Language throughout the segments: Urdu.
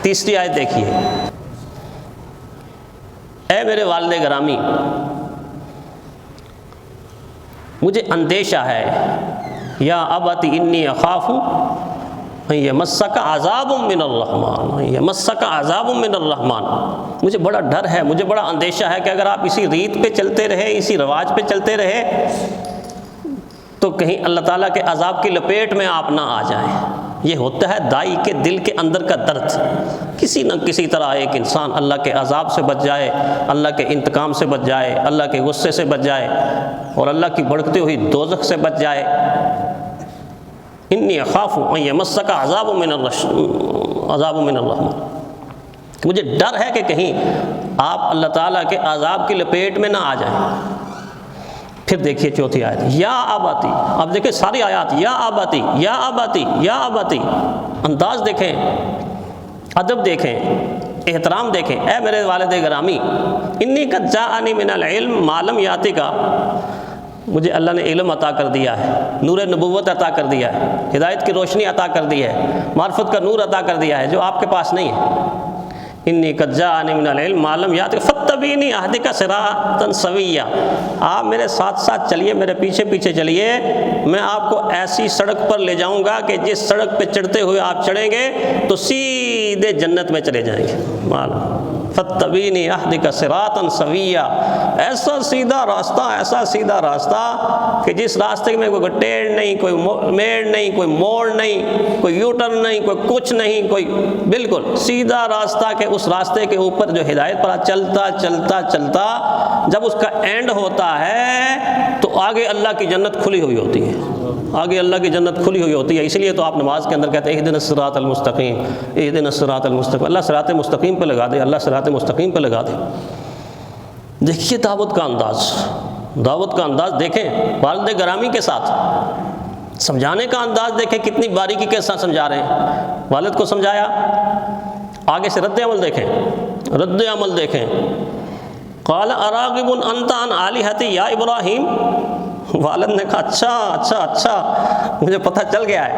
تیسری آیت دیکھیے، اے میرے والد گرامی، مجھے اندیشہ ہے، یا ابت انی اخاف یمسک عذاب من الرحمن، یمسک عذاب من الرحمن، مجھے بڑا ڈر ہے، مجھے بڑا اندیشہ ہے کہ اگر آپ اسی ریت پہ چلتے رہے، اسی رواج پہ چلتے رہے تو کہیں اللہ تعالیٰ کے عذاب کی لپیٹ میں آپ نہ آ جائیں۔ یہ ہوتا ہے دائی کے دل کے اندر کا درد، کسی نہ کسی طرح ایک انسان اللہ کے عذاب سے بچ جائے، اللہ کے انتقام سے بچ جائے، اللہ کے غصے سے بچ جائے اور اللہ کی بھڑکتی ہوئی دوزخ سے بچ جائے۔ انی اخاف ان یمسک عذاب من الرحمن، مجھے ڈر ہے کہ کہیں آپ اللہ تعالیٰ کے عذاب کی لپیٹ میں نہ آ جائیں۔ پھر دیکھیے چوتھی آیت، یا آباتی، اب دیکھیں ساری آیات یا آباتی یا آباتی یا آباتی، انداز دیکھیں، ادب دیکھیں، احترام دیکھیں۔ اے میرے والد گرامی، انی قد جاءنی من العلم ما لم یاتک، مجھے اللہ نے علم عطا کر دیا ہے، نور نبوت عطا کر دیا ہے، ہدایت کی روشنی عطا کر دی ہے، معرفت کا نور عطا کر دیا ہے جو آپ کے پاس نہیں ہے۔ انی قد جاءنی من العلم ما لم یاتک فاتبعنی اہدک صراطا سویا، آپ میرے ساتھ ساتھ چلیے، میرے پیچھے پیچھے چلیے، میں آپ کو ایسی سڑک پر لے جاؤں گا کہ جس سڑک پہ چڑھتے ہوئے آپ چڑھیں گے تو سیدھے جنت میں چلے جائیں گے۔ فاتبعنی اہدک صراطا سویا، ایسا سیدھا راستہ کہ جس راستے میں کوئی ٹیڑھ نہیں، کوئی میڑ نہیں، کوئی موڑ نہیں، کوئی یو ٹرن نہیں، کوئی کچھ نہیں، کوئی بالکل سیدھا راستہ کہ اس راستے کے اوپر جو ہدایت پر چلتا چلتا چلتا جب اس کا اینڈ ہوتا ہے تو آگے اللہ کی جنت کھلی ہوئی ہوتی ہے، آگے اللہ کی جنت کھلی ہوئی ہوتی ہے۔ اس لیے تو آپ نماز کے اندر کہتے ہیں اہدنا الصراط المستقیم، اہدنا الصراط المستقیم، اللہ صراط مستقیم پہ لگا دے، اللہ صراط مستقیم پہ لگا دے۔ دیکھیے دعوت کا انداز دیکھیں، والد گرامی کے ساتھ سمجھانے کا انداز دیکھیں، کتنی باریکی کے ساتھ سمجھا رہے ہیں۔ والد کو سمجھایا، آگے سے رد عمل دیکھیں۔ قال اراغب انت عن آلہتی یا ابراہیم، والد نے کہا اچھا مجھے پتہ چل گیا ہے،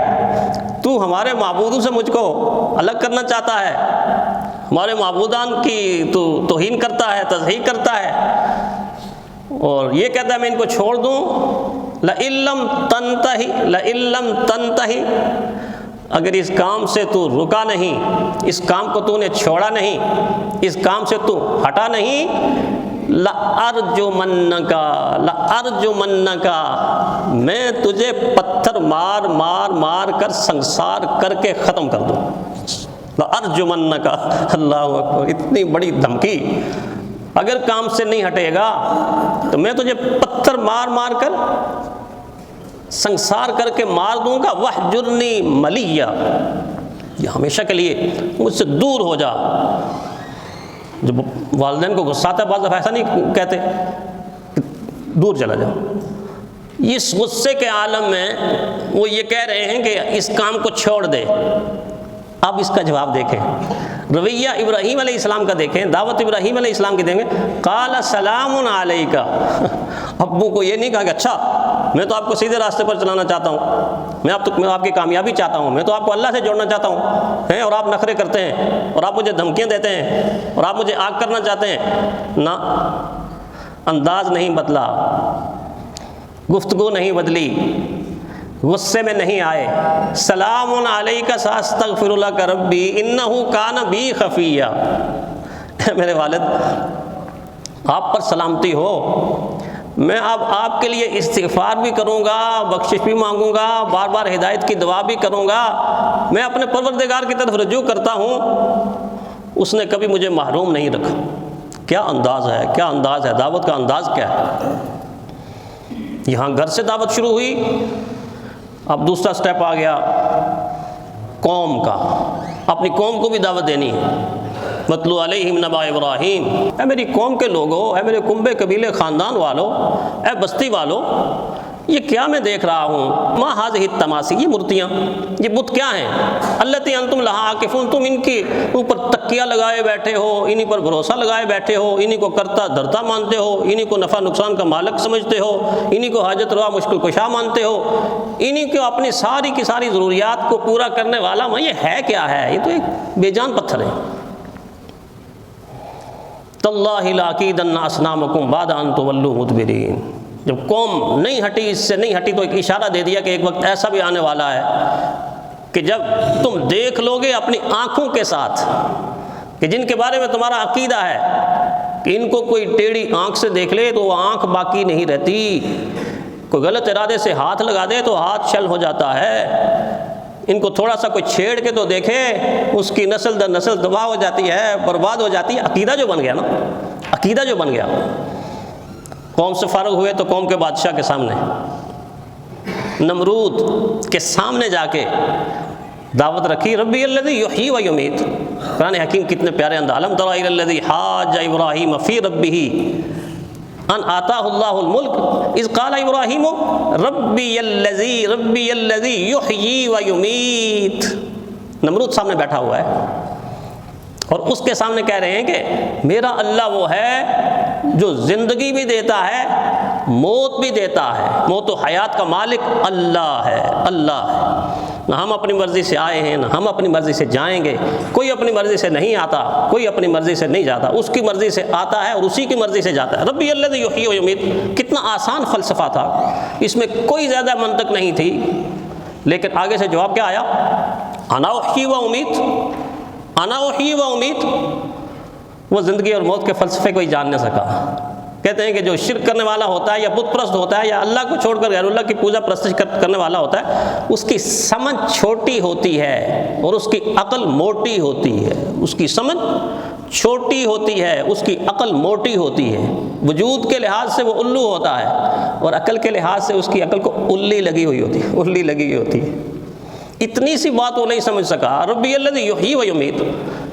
تو ہمارے معبودوں سے مجھ کو الگ کرنا چاہتا ہے، ہمارے معبودان کی تو توہین کرتا ہے، تضحیق کرتا ہے، اور یہ کہتا ہے میں ان کو چھوڑ دوں۔ لئن لم تنتہی، اگر اس کام سے تو رکا نہیں، اس کام کو تو نے چھوڑا نہیں، اس کام سے تو ہٹا نہیں، لَأَرْجُمَنَّكَ، میں تجھے پتھر مار کر سنسار کر کے ختم کر دوں۔ لَأَرْجُمَنَّكَ، اللہ اکبر، اتنی بڑی دھمکی، اگر کام سے نہیں ہٹے گا تو میں تجھے پتھر مار کر سنسار کر کے مار دوں گا۔ وَاحْجُرْنِي مَلِيًّا، یہ ہمیشہ کے لیے مجھ سے دور ہو جا۔ جب والدین کو غصہ آتا ہے بعض دفعہ ایسا نہیں کہتے کہ دور چلا جاؤ، اس غصے کے عالم میں وہ یہ کہہ رہے ہیں کہ اس کام کو چھوڑ دے۔ اب اس کا جواب دیکھیں، رویہ ابراہیم علیہ السلام کا دیکھیں، دعوت ابراہیم علیہ السلام کی دیکھیں۔ قال سلام علیکہ، ابو کو یہ نہیں کہا کہ اچھا میں تو آپ کو سیدھے راستے پر چلانا چاہتا ہوں، میں آپ کی کامیابی چاہتا ہوں، میں تو آپ کو اللہ سے جوڑنا چاہتا ہوں، اور آپ نخرے کرتے ہیں اور آپ مجھے دھمکیاں دیتے ہیں اور آپ مجھے آگ کرنا چاہتے ہیں۔ نہ، انداز نہیں بدلا، گفتگو نہیں بدلی، غصے میں نہیں آئے۔ سلام علیک ساستغفر لک ربی انہ کان بی خفیہ، میرے والد آپ پر سلامتی ہو، میں اب آپ کے لیے استغفار بھی کروں گا، بخشش بھی مانگوں گا، بار بار ہدایت کی دعا بھی کروں گا، میں اپنے پروردگار کی طرف رجوع کرتا ہوں، اس نے کبھی مجھے محروم نہیں رکھا۔ کیا انداز ہے، کیا انداز ہے، دعوت کا انداز کیا ہے۔ یہاں گھر سے دعوت شروع ہوئی، اب دوسرا سٹیپ آ گیا قوم کا، اپنی قوم کو بھی دعوت دینی ہے۔ وَاتْلُ عَلَيْهِمْ نَبَأَ إِبْرَاهِيمَ، اے میری قوم کے لوگوں، اے میرے کنبے قبیلے خاندان والوں، اے بستی والوں، یہ کیا میں دیکھ رہا ہوں؟ ما هذه التماثیل، یہ مورتیاں، یہ بت کیا ہیں؟ التی انتم لها عاکفون، تم ان کی اوپر تکیہ لگائے بیٹھے ہو، انہی پر بھروسہ لگائے بیٹھے ہو، انہی کو کرتا دھرتا مانتے ہو، انہی کو نفع نقصان کا مالک سمجھتے ہو، انہی کو حاجت روا مشکل کشا مانتے ہو، انہی کو اپنی ساری کی ساری ضروریات کو پورا کرنے والا۔ میں یہ ہے کیا ہے؟ یہ تو ایک بے جان پتھر ہے۔ تاللہ لاکیدن اصنامکم بعد ان تولوا مدبرین، جب قوم نہیں ہٹی، اس سے نہیں ہٹی، تو ایک اشارہ دے دیا کہ ایک وقت ایسا بھی آنے والا ہے کہ جب تم دیکھ لو گے اپنی آنکھوں کے ساتھ کہ جن کے بارے میں تمہارا عقیدہ ہے کہ ان کو کوئی ٹیڑھی آنکھ سے دیکھ لے تو وہ آنکھ باقی نہیں رہتی، کوئی غلط ارادے سے ہاتھ لگا دے تو ہاتھ شل ہو جاتا ہے، ان کو تھوڑا سا کوئی چھیڑ کے تو دیکھے اس کی نسل در نسل تباہ ہو جاتی ہے، برباد ہو جاتی ہے۔ عقیدہ جو بن گیا نا، عقیدہ جو بن گیا، قوم سے فارغ ہوئے تو قوم کے بادشاہ کے سامنے، نمرود کے سامنے جا کے دعوت رکھی، ربی الذی یحیی و یمیت۔ قرآن حکیم کتنے پیارے انداز، الم تر الی الذی حاج ابراہیم فی ربہ ان آتاہ اللہ الملک اذ قال ابراہیم ربی الذی یحیی و یمیت۔ نمرود سامنے بیٹھا ہوا ہے اور اس کے سامنے کہہ رہے ہیں کہ میرا اللہ وہ ہے جو زندگی بھی دیتا ہے، موت بھی دیتا ہے، موت و حیات کا مالک اللہ ہے، اللہ ہے۔ نہ ہم اپنی مرضی سے آئے ہیں، نہ ہم اپنی مرضی سے جائیں گے، کوئی اپنی مرضی سے نہیں آتا، کوئی اپنی مرضی سے نہیں جاتا، اس کی مرضی سے آتا ہے اور اسی کی مرضی سے جاتا ہے۔ ربی الذی یحیی و یمیت، کتنا آسان فلسفہ تھا، اس میں کوئی زیادہ منطق نہیں تھی، لیکن آگے سے جواب کیا آیا؟ انا احیی و امیت، انا احیی و امیت۔ وہ زندگی اور موت کے فلسفے کو ہی جان نہ سکا۔ کہتے ہیں کہ جو شرک کرنے والا ہوتا ہے یا بت پرست ہوتا ہے یا اللہ کو چھوڑ کر غیر اللہ کی پوجا پرستش کرنے والا ہوتا ہے، اس کی سمجھ چھوٹی ہوتی ہے اور اس کی عقل موٹی ہوتی ہے۔ اس کی سمجھ چھوٹی ہوتی ہے، اس کی عقل موٹی ہوتی ہے۔ وجود کے لحاظ سے وہ الو ہوتا ہے اور عقل کے لحاظ سے اس کی عقل کو اللی لگی ہوئی ہوتی ہے، اللی لگی ہوئی ہوتی ہے۔ اتنی سی بات وہ نہیں سمجھ سکا۔ ربی الذی یحیی و یمیت،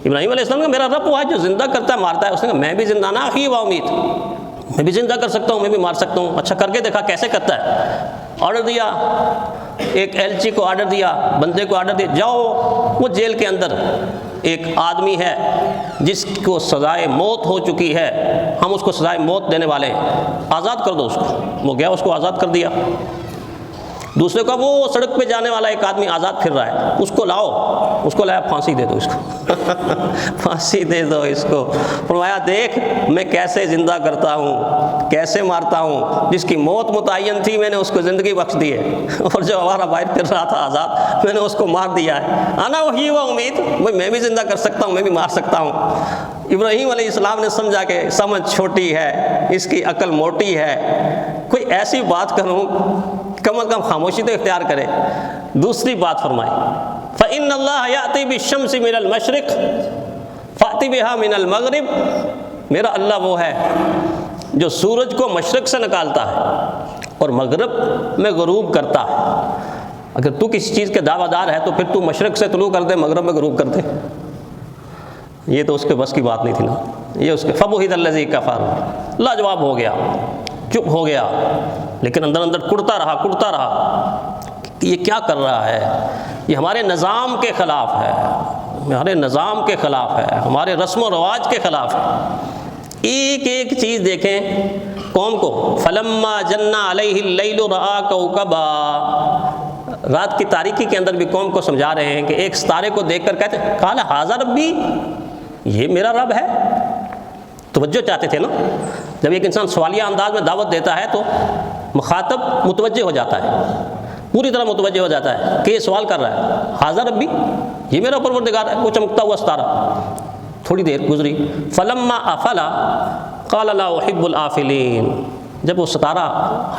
ابراہیم علیہ السلام کا میرا رب وہ ہے جو زندہ کرتا ہے مارتا ہے۔ اس نے کہا میں بھی زندہ نہ احیی و امیت، میں بھی زندہ کر سکتا ہوں، میں بھی مار سکتا ہوں۔ اچھا کر کے دیکھا کیسے کرتا ہے؟ آرڈر دیا، ایک ایلچی کو آرڈر دیا، بندے کو آرڈر دیا، جاؤ وہ جیل کے اندر ایک آدمی ہے جس کو سزائے موت ہو چکی ہے، ہم اس کو سزائے موت دینے والے ہیں، آزاد کر دو اس کو۔ وہ گیا، اس کو آزاد کر دیا۔ دوسرے کا وہ سڑک پہ جانے والا ایک آدمی آزاد پھر رہا ہے، اس کو لاؤ، اس کو لایا، پھانسی دے دو اس کو پھانسی دے دو اس کو۔ فرمایا دیکھ میں کیسے زندہ کرتا ہوں، کیسے مارتا ہوں، جس کی موت متعین تھی میں نے اس کو زندگی بخش دی ہے، اور جو ہمارا باہر پھر رہا تھا آزاد میں نے اس کو مار دیا ہے۔ انا احیی و امیت، میں بھی زندہ کر سکتا ہوں، میں بھی مار سکتا ہوں۔ ابراہیم علیہ السلام نے سمجھا کہ سمجھ چھوٹی ہے، اس کی عقل موٹی ہے، کوئی ایسی بات کروں کم از کم خاموشی تو اختیار کرے۔ دوسری بات فرمائی فَإِنَّ اللَّهَ يَأْتِي بِالشَّمْسِ مِنَ الْمَشْرِقِ فَأْتِ بِهَا مِنَ الْمَغْرِبِ، میرا اللہ وہ ہے جو سورج کو مشرق سے نکالتا ہے اور مغرب میں غروب کرتا ہے۔ اگر تو کسی چیز کے دعویٰ دار ہے تو پھر تو مشرق سے طلوع کر دے، مغرب میں غروب کر دے، یہ تو اس کے بس کی بات نہیں تھی نا۔ یہ اس کے فَبُہِتَ الَّذِي كَفَرَ، لاجواب ہو گیا، چپ ہو گیا، لیکن اندر اندر کڑتا رہا کہ یہ کیا کر رہا ہے، یہ ہمارے نظام کے خلاف ہے، ہمارے نظام کے خلاف ہے، ہمارے رسم و رواج کے خلاف ہے۔ ایک ایک چیز دیکھیں قوم کو، فَلَمَّا جَنَّ عَلَيْهِ اللَّيْلُ رَآ كَوْكَبًا، رات کی تاریکی کے اندر بھی قوم کو سمجھا رہے ہیں کہ ایک ستارے کو دیکھ کر کہتے ہیں قَالَ هَذَا رَبِّي، یہ میرا رب ہے۔ توجہ چاہتے تھے نا، جب ایک انسان سوالیہ انداز میں دعوت دیتا ہے تو مخاطب متوجہ ہو جاتا ہے، پوری طرح متوجہ ہو جاتا ہے کہ یہ سوال کر رہا ہے حاضر ربی، یہ میرا پروردگار ہے، وہ چمکتا ہوا ستارہ۔ تھوڑی دیر گزری، فلما افلا قال لا احب الافلین، جب وہ ستارہ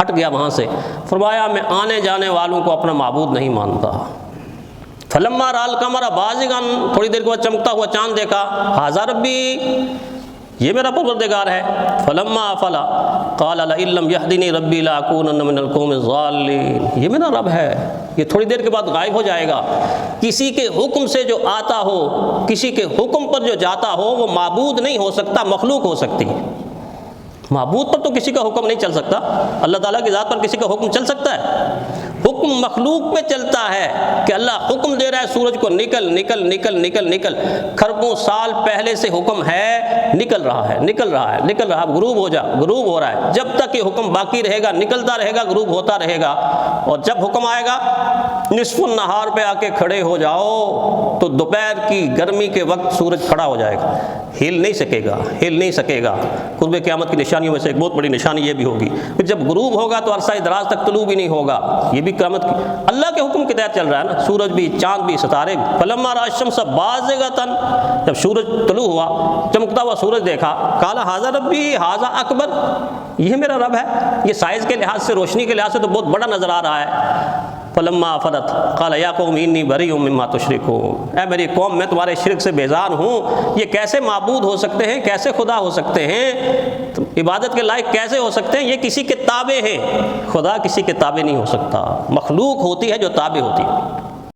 ہٹ گیا وہاں سے، فرمایا میں آنے جانے والوں کو اپنا معبود نہیں مانتا۔ فلما رأى القمر بازغا، تھوڑی دیر کے بعد چمکتا ہوا چاند دیکھا، حاضر ربی، یہ میرا پروردگار ہے۔ فلما افلا قال لئن لم يهدني ربي لاكونن من القوم الضالين، یہ میرا رب ہے۔ یہ تھوڑی دیر کے بعد غائب ہو جائے گا۔ کسی کے حکم سے جو آتا ہو، کسی کے حکم پر جو جاتا ہو، وہ معبود نہیں ہو سکتا، مخلوق ہو سکتی ہے۔ معبود پر تو کسی کا حکم نہیں چل سکتا، اللہ تعالیٰ کی ذات پر کسی کا حکم چل سکتا ہے؟ حکم مخلوق پہ چلتا ہے کہ اللہ حکم دے رہا ہے سورج کو نکل نکل نکل نکل نکل، کھربوں سال پہلے سے حکم ہے، نکل رہا ہے نکل رہا ہے نکل رہا ہے، غروب ہو جا، غروب ہو رہا ہے، جب تک یہ حکم باقی رہے گا نکلتا رہے گا، غروب ہوتا رہے گا، اور جب حکم آئے گا نصف النہار پہ آ کے کھڑے ہو جاؤ تو دوپہر کی گرمی کے وقت سورج کھڑا ہو جائے گا، ہل نہیں سکے گا، ہل نہیں سکے گا۔ قرب قیامت کی نشانیوں میں سے ایک بہت بڑی نشانی یہ بھی ہوگی کہ جب غروب ہوگا تو عرصہ دراز تک طلوع بھی نہیں ہوگا، یہ بھی قیامت کی اللہ کے حکم کے تحت چل رہا ہے نا، سورج بھی، چاند بھی، ستارے بھی۔ فلما رأى الشمس بازغة، جب سورج طلوع ہوا، چمکتا ہوا سورج دیکھا، قال ھذا ربی ھذا اکبر، یہ میرا رب ہے، یہ سائز کے لحاظ سے، روشنی کے لحاظ سے تو بہت بڑا نظر آ رہا ہے۔ فلما افلت قال یا قوم انی بریء مما تشرکون، اے میری قوم میں تمہارے شرک سے بیزار ہوں، یہ کیسے معبود ہو سکتے ہیں، کیسے خدا ہو سکتے ہیں، عبادت کے لائق کیسے ہو سکتے ہیں، یہ کسی کے تابع ہیں، خدا کسی کے تابع نہیں ہو سکتا، مخلوق ہوتی ہے جو تابع ہوتی ہے۔